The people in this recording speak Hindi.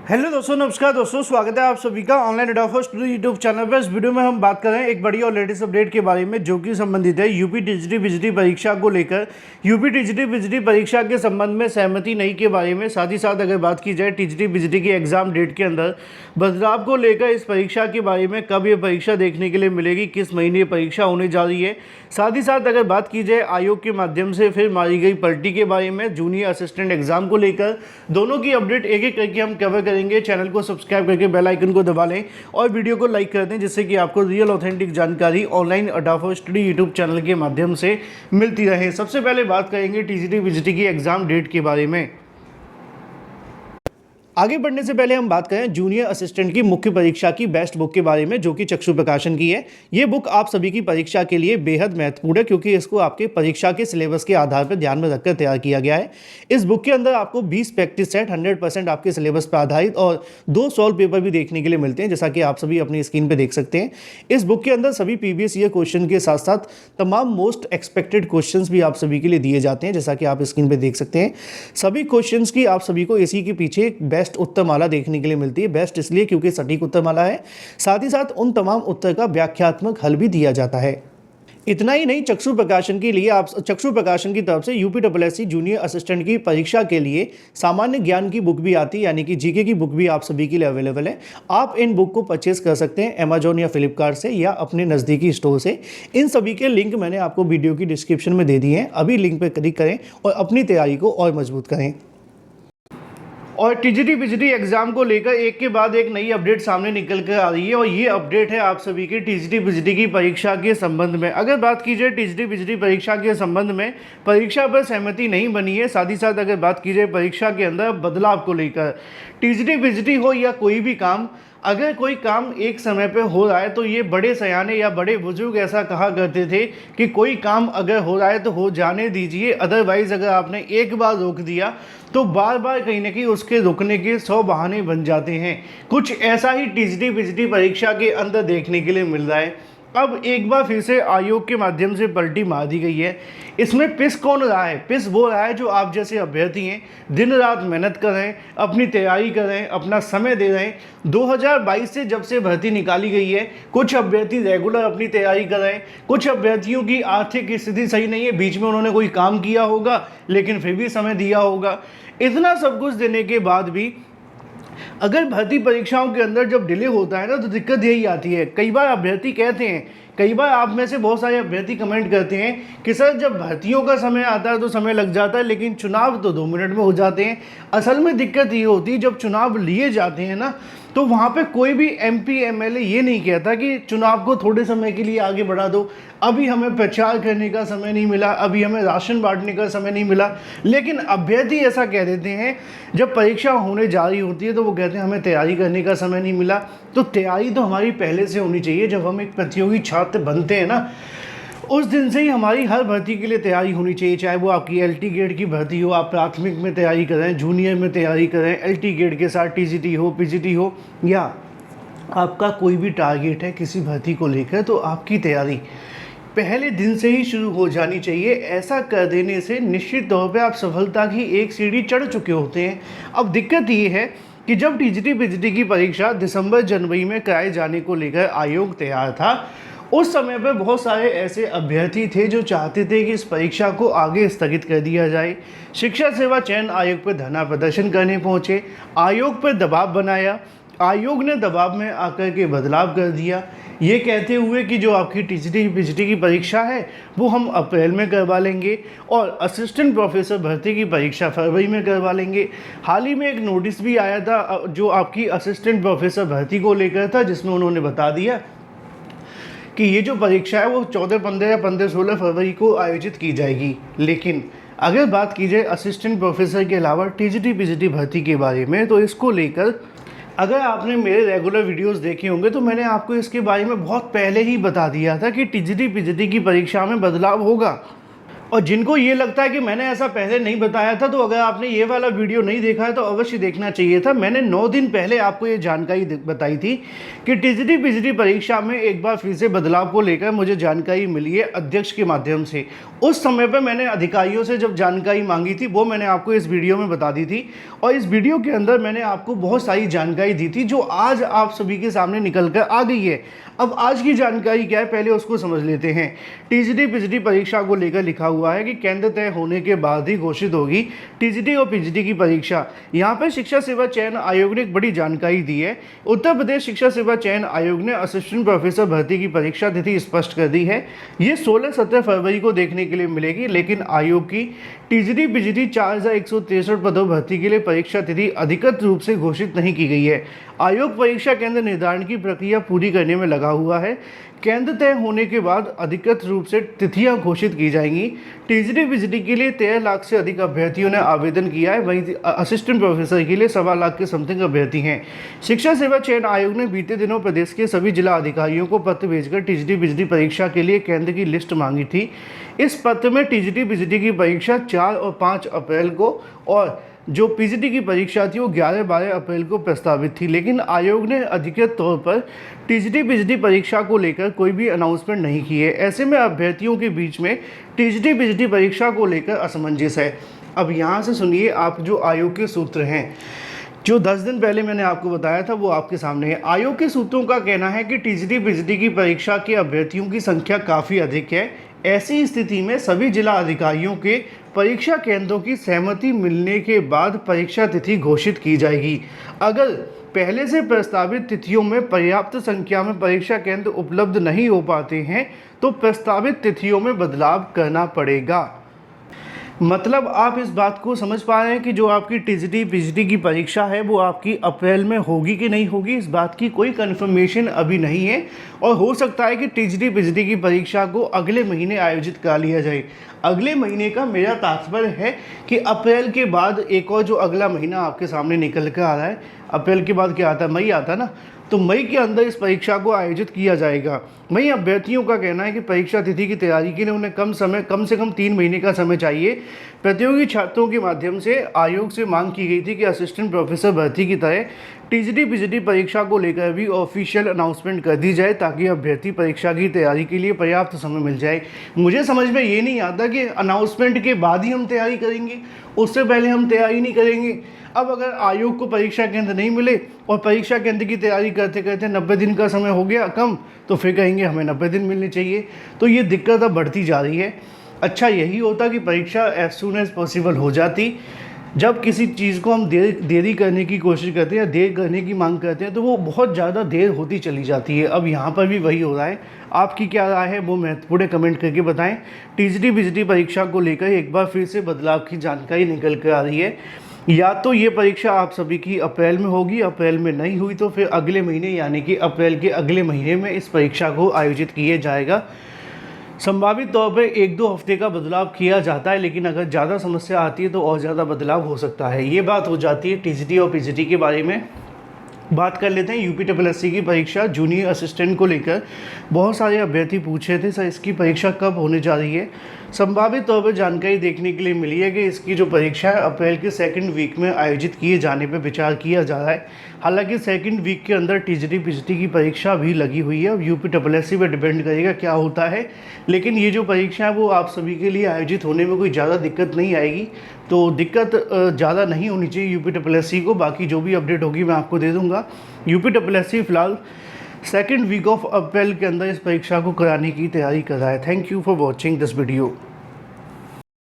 हेलो दोस्तों, नमस्कार दोस्तों, स्वागत है आप सभी का ऑनलाइन एडोफो स्टूडियो यूट्यूब चैनल पर। इस वीडियो में हम बात कर रहे हैं एक बड़ी और लेटेस्ट अपडेट के बारे में जो कि संबंधित है यूपी टीजीटी बिजली परीक्षा को लेकर। यूपी टीजीटी बिजली परीक्षा के संबंध में सहमति नहीं के बारे में, साथ ही साथ अगर बात की जाए टीजीटी बिजली की एग्जाम डेट के अंदर बदलाव को लेकर इस परीक्षा के बारे में, कब ये परीक्षा देखने के लिए मिलेगी, किस महीने ये परीक्षा होने जा रही है। साथ ही साथ अगर बात की जाए आयोग के माध्यम से फिर मारी गई पलटी के बारे में, जूनियर असिस्टेंट एग्जाम को लेकर, दोनों की अपडेट एक एक करके हम कवर करेंगे। चैनल को सब्सक्राइब करके बेल आइकन को दबा लें और वीडियो को लाइक कर दें, जिससे कि आपको रियल ऑथेंटिक जानकारी ऑनलाइन एडोफो स्टडी यूट्यूब चैनल के माध्यम से मिलती रहे। सबसे पहले बात करेंगे टीजीटी बिजली की एग्जाम डेट के बारे में। आगे बढ़ने से पहले हम बात करें जूनियर असिस्टेंट की मुख्य परीक्षा की बेस्ट बुक के बारे में, जो कि चक्षु प्रकाशन की है। ये बुक आप सभी की परीक्षा के लिए बेहद महत्वपूर्ण है, क्योंकि इसको आपके परीक्षा के सिलेबस के आधार पर ध्यान में रखकर तैयार किया गया है। इस बुक के अंदर आपको 20 प्रैक्टिस सेट 100% आपके सिलेबस पर आधारित और 2 सॉल्व पेपर भी देखने के लिए मिलते हैं, जैसा कि आप सभी अपनी स्क्रीन पर देख सकते हैं। इस बुक के अंदर सभी प्रीवियस ईयर क्वेश्चन के साथ साथ तमाम मोस्ट एक्सपेक्टेड क्वेश्चन भी आप सभी के लिए दिए जाते हैं, जैसा कि आप स्क्रीन पर देख सकते हैं। सभी क्वेश्चन की आप सभी को इसी के पीछे एक बेस्ट उत्तरमाला देखने के लिए मिलती है। बेस्ट इसलिए क्योंकि सटीक उत्तरमाला है, साथ ही साथ उन तमाम उत्तर का व्याख्यात्मक हल भी दिया जाता है। इतना ही नहीं, चक्षु प्रकाशन के लिए आप चक्षु प्रकाशन की तरफ से यूपीएससी जूनियर असिस्टेंट की परीक्षा के लिए सामान्य ज्ञान की बुक भी आती है, यानी कि जीके की बुक भी आप सभी के लिए अवेलेबल है। आप इन बुक को परचेस कर सकते हैं अमेजॉन या फ्लिपकार्ट से या अपने नज़दीकी स्टोर से। इन सभी के लिंक मैंने आपको वीडियो की डिस्क्रिप्शन में दे दिए हैं। अभी लिंक पर क्लिक करें और अपनी तैयारी को और मजबूत करें। और टीजीटी बिजली एग्जाम को लेकर एक के बाद एक नई अपडेट सामने निकल कर आ रही है, और ये अपडेट है आप सभी की टीजीटी बिजली की परीक्षा के संबंध में। अगर बात की जाए टीजीटी बिजली परीक्षा के संबंध में, परीक्षा पर सहमति नहीं बनी है। साथ ही साथ अगर बात की जाए परीक्षा के अंदर बदलाव को लेकर, टीजीटी बिजली हो या कोई भी काम, अगर कोई काम एक समय पे हो रहा है तो ये बड़े सयाने या बड़े बुजुर्ग ऐसा कहा करते थे कि कोई काम अगर हो रहा है तो हो जाने दीजिए, अदरवाइज अगर आपने एक बार रोक दिया तो बार बार कहीं ना कहीं उसके रुकने के 100 बहाने बन जाते हैं। कुछ ऐसा ही टीजीटी बिजली परीक्षा के अंदर देखने के लिए मिल रहा है। अब एक बार फिर से आयोग के माध्यम से पलटी मार दी गई है। इसमें पिस कौन रहा है? पिस वो रहा है जो आप जैसे अभ्यर्थी हैं, दिन रात मेहनत कर रहे हैं, अपनी तैयारी कर रहे हैं, अपना समय दे रहे हैं। 2022 से जब से भर्ती निकाली गई है, कुछ अभ्यर्थी रेगुलर अपनी तैयारी कर रहे हैं, कुछ अभ्यर्थियों की आर्थिक स्थिति सही नहीं है, बीच में उन्होंने कोई काम किया होगा लेकिन फिर भी समय दिया होगा। इतना सब कुछ देने के बाद भी अगर भर्ती परीक्षाओं के अंदर जब डिले होता है ना, तो दिक्कत यही आती है। कई बार अभ्यर्थी कहते हैं, कई बार आप में से बहुत सारे अभ्यर्थी कमेंट करते हैं कि सर जब भर्तियों का समय आता है तो समय लग जाता है, लेकिन चुनाव तो 2 मिनट में हो जाते हैं। असल में दिक्कत ये होती है जब चुनाव लिए जाते हैं ना, तो वहाँ पे कोई भी एमपी एमएलए ये नहीं कहता कि चुनाव को थोड़े समय के लिए आगे बढ़ा दो, अभी हमें प्रचार करने का समय नहीं मिला, अभी हमें राशन बांटने का समय नहीं मिला। लेकिन अभ्यर्थी ऐसा कह देते हैं जब परीक्षा होने जा रही होती है, तो वो कहते हैं हमें तैयारी करने का समय नहीं मिला। तो तैयारी तो हमारी पहले से होनी चाहिए। जब हम एक प्रतियोगी छात्र बनते हैं ना, उस दिन से ही हमारी हर भर्ती के लिए तैयारी होनी चाहिए, चाहे वो आपकी एलटी गेट की भर्ती हो, आप प्राथमिक में तैयारी करें, जूनियर में तैयारी करें, एलटी गेट के साथ टीजीटी हो, पीजीटी हो, या आपका कोई भी टारगेट है किसी भर्ती को लेकर, तो आपकी तैयारी पहले दिन से ही शुरू हो जानी चाहिए। ऐसा कर देने से निश्चित तौर पे आप सफलता की एक सीढ़ी चढ़ चुके होते हैं। अब दिक्कत ये है कि जब टीजीटी बिजली की परीक्षा दिसंबर जनवरी में कराए जाने को लेकर आयोग तैयार था, उस समय पर बहुत सारे ऐसे अभ्यर्थी थे जो चाहते थे कि इस परीक्षा को आगे स्थगित कर दिया जाए। शिक्षा सेवा चयन आयोग पर धरना प्रदर्शन करने पहुंचे, आयोग पर दबाव बनाया, आयोग ने दबाव में आकर के बदलाव कर दिया, ये कहते हुए कि जो आपकी टीजीटी बिजली की परीक्षा है वो हम अप्रैल में करवा लेंगे और असिस्टेंट प्रोफेसर भर्ती की परीक्षा फरवरी में करवा लेंगे। हाल ही में एक नोटिस भी आया था जो आपकी असिस्टेंट प्रोफेसर भर्ती को लेकर था, जिसमें उन्होंने बता दिया कि ये जो परीक्षा है वो 14, 15 या 15, 16 फरवरी को आयोजित की जाएगी। लेकिन अगर बात की जाए असिस्टेंट प्रोफेसर के अलावा टीजीटी बिजली भर्ती के बारे में, तो इसको लेकर अगर आपने मेरे रेगुलर वीडियोस देखे होंगे तो मैंने आपको इसके बारे में बहुत पहले ही बता दिया था कि टीजीटी बिजली की परीक्षा में बदलाव होगा। और जिनको ये लगता है कि मैंने ऐसा पहले नहीं बताया था, तो अगर आपने ये वाला वीडियो नहीं देखा है तो अवश्य देखना चाहिए था। मैंने 9 दिन पहले आपको ये जानकारी बताई थी कि टीजीटी पीजीटी परीक्षा में एक बार फिर से बदलाव को लेकर मुझे जानकारी मिली है अध्यक्ष के माध्यम से। उस समय पर मैंने अधिकारियों से जब जानकारी मांगी थी वो मैंने आपको इस वीडियो में बता दी थी, और इस वीडियो के अंदर मैंने आपको बहुत सारी जानकारी दी थी जो आज आप सभी के सामने निकल कर आ गई है। अब आज की जानकारी क्या है, पहले उसको समझ लेते हैं। टीजीटी पीजीटी परीक्षा को लेकर लिखा हुआ है कि केंद्र तय होने के बाद ही घोषित होगी टीजीटी और पीजीटी की परीक्षा। यहाँ पर शिक्षा सेवा चयन आयोग ने एक बड़ी जानकारी दी है। उत्तर प्रदेश शिक्षा सेवा चयन आयोग ने असिस्टेंट प्रोफेसर भर्ती की परीक्षा तिथि स्पष्ट कर दी है। ये 16-17 फरवरी को देखने के लिए मिलेगी, लेकिन आयोग की टीजीटी पीजीटी 4163 पदों भर्ती के लिए परीक्षा तिथि अधिकृत रूप से घोषित नहीं की गई है। आयोग परीक्षा केंद्र निर्धारण की प्रक्रिया पूरी करने में लगा हुआ है। केंद्र तय होने के बाद अधिकृत रूप से तिथियां घोषित की जाएंगी। टीजीटी पीजीटी के लिए 13 लाख से अधिक अभ्यर्थियों ने आवेदन किया है, वहीं असिस्टेंट प्रोफेसर के लिए 1.25 लाख के समथिंग अभ्यर्थी हैं। शिक्षा सेवा चयन आयोग ने बीते दिनों प्रदेश के सभी जिला अधिकारियों को पत्र भेजकर टीजीटी पीजीटी परीक्षा के लिए केंद्र की लिस्ट मांगी थी। इस पत्र में टीजीटी पीजीटी की परीक्षा 4 और 5 अप्रैल को और जो पीजीटी की परीक्षा थी वो 11-12 अप्रैल को प्रस्तावित थी, लेकिन आयोग ने अधिकृत तौर पर टीजीटी पीजीटी परीक्षा को लेकर कोई भी अनाउंसमेंट नहीं की है। ऐसे में अभ्यर्थियों के बीच में टीजीटी पीजीटी परीक्षा को लेकर असमंजस है। अब यहाँ से सुनिए, आप जो आयोग के सूत्र हैं जो 10 दिन पहले मैंने आपको बताया था वो आपके सामने है। आयोग के सूत्रों का कहना है कि टीजीटी पीजीटी की परीक्षा के अभ्यर्थियों की संख्या काफ़ी अधिक है। ऐसी स्थिति में सभी जिला अधिकारियों के परीक्षा केंद्रों की सहमति मिलने के बाद परीक्षा तिथि घोषित की जाएगी। अगर पहले से प्रस्तावित तिथियों में पर्याप्त संख्या में परीक्षा केंद्र उपलब्ध नहीं हो पाते हैं तो प्रस्तावित तिथियों में बदलाव करना पड़ेगा। मतलब आप इस बात को समझ पा रहे हैं कि जो आपकी टीजीटी पीजीटी की परीक्षा है वो आपकी अप्रैल में होगी कि नहीं होगी, इस बात की कोई कंफर्मेशन अभी नहीं है। और हो सकता है कि टीजीटी पीजीटी की परीक्षा को अगले महीने आयोजित कर लिया जाए। अगले महीने का मेरा तात्पर्य है कि अप्रैल के बाद एक और जो अगला महीना आपके सामने निकल कर आ रहा है, अप्रैल के बाद क्या आता है, मई आता है ना, तो मई के अंदर इस परीक्षा को आयोजित किया जाएगा। वहीं अभ्यर्थियों का कहना है कि परीक्षा तिथि की तैयारी के लिए उन्हें कम से कम 3 महीने का समय चाहिए। प्रतियोगी छात्रों के माध्यम से आयोग से मांग की गई थी कि असिस्टेंट प्रोफेसर भर्ती की तरह टीजीटी पीजीटी परीक्षा को लेकर भी ऑफिशियल अनाउंसमेंट कर दी जाए ताकि अभ्यर्थी परीक्षा की तैयारी के लिए पर्याप्त समय मिल जाए। मुझे समझ में ये नहीं आता कि अनाउंसमेंट के बाद ही हम तैयारी करेंगे, उससे पहले हम तैयारी नहीं करेंगे। अब अगर आयोग को परीक्षा केंद्र नहीं मिले और परीक्षा केंद्र की तैयारी करते करते 90 दिन का समय हो गया कम, तो फिर कहेंगे हमें 90 दिन मिलने चाहिए। तो ये दिक्कत अब बढ़ती जा रही है। अच्छा यही होता कि परीक्षा एज सून एज पॉसिबल हो जाती। जब किसी चीज़ को हम देरी करने की कोशिश करते हैं या देर करने की मांग करते हैं तो वो बहुत ज़्यादा देर होती चली जाती है। अब यहाँ पर भी वही हो रहा है। आपकी क्या राय है वो महत्वपूर्ण कमेंट करके बताएं। टीजीटी पीजीटी परीक्षा को लेकर एक बार फिर से बदलाव की जानकारी निकल कर आ रही है। या तो ये परीक्षा आप सभी की अप्रैल में होगी, अप्रैल में नहीं हुई तो फिर अगले महीने यानी कि अप्रैल के अगले महीने में इस परीक्षा को आयोजित किया जाएगा। संभावित तौर पर 1-2 हफ्ते का बदलाव किया जाता है, लेकिन अगर ज़्यादा समस्या आती है तो और ज़्यादा बदलाव हो सकता है। ये बात हो जाती है टीजीटी और पीजीटी के बारे में। बात कर लेते हैं यूपीएससी की परीक्षा जूनियर असिस्टेंट को लेकर। बहुत सारे अभ्यर्थी पूछ रहे थे सर इसकी परीक्षा कब होने जा रही है। संभावित तौर पर जानकारी देखने के लिए मिली है कि इसकी जो परीक्षा है अप्रैल के 2nd वीक में आयोजित किए जाने पर विचार किया जा रहा है। हालांकि 2nd वीक के अंदर टीजीटी पीजीटी की परीक्षा भी लगी हुई है। अब यूपीएससी पर डिपेंड करेगा क्या होता है, लेकिन ये जो परीक्षा है वो आप सभी के लिए आयोजित होने में कोई ज़्यादा दिक्कत नहीं आएगी। तो दिक्कत ज़्यादा नहीं होनी चाहिए यूपीएससी को। बाकी जो भी अपडेट होगी मैं आपको दे दूँगा। यूपीएससी फिलहाल 2nd वीक ऑफ अप्रैल के अंदर इस परीक्षा को कराने की तैयारी कर रहा है। Thank you for watching this video.